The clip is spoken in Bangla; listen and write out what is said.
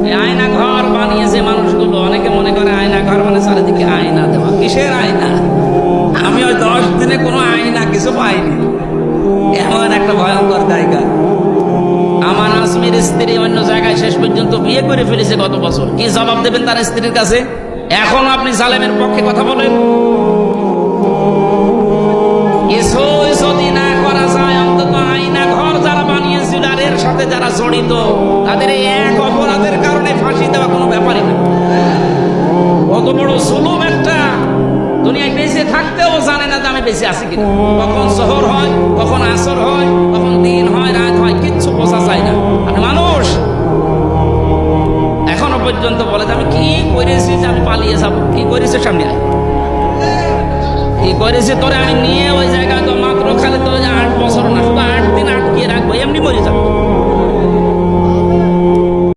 এই আয়না ঘর বানিয়েছে মানুষগুলো। অনেকে মনে করে আয়না ঘর মানে চারিদিকে আয়না দেওয়া। কিসের আয়না? আমি ওই 10 দিনে কোনো আয়না কিছু পাইনি। এমন একটা ভয়ঙ্কর জায়গা। আমার আসমির স্ত্রী অন্য জায়গায় শেষ পর্যন্ত বিয়ে করে ফেলেছে গত বছর। কি জবাব দেবেন তার স্ত্রীর কাছে? এখন আপনি জালেমের পক্ষে কথা বলেন? কিছুই যদি না করা যায়, অন্তত আয়না ঘর যারা বানিয়েছিল আর এর সাথে যারা জড়িত তাদের এই এক অপরাধের কারণে ফাঁসি দেওয়া কোনো ব্যাপারই না। কত বড় জুলুম একটা! দুনিয়ায় বেঁচে থাকতেও জানে না যে আমি বেঁচে আছি কিনা। কখন শহর হয়, কখন আসর হয়, কখন দিন হয়, রাত হয়, কিচ্ছু বোঝা যায় না। আর মানুষ এখনো পর্যন্ত বলে যে আমি কি করেছি যে আমি পালিয়ে যাবো। কি করেছে? সামনে আয়। কি করেছে তোরে আমি নিয়ে ওই জায়গায় তো মাত্র খালি তো 8 বছর না, শুধু 8 দিন আটকিয়ে রাখবো, এমনি মরে যাবো।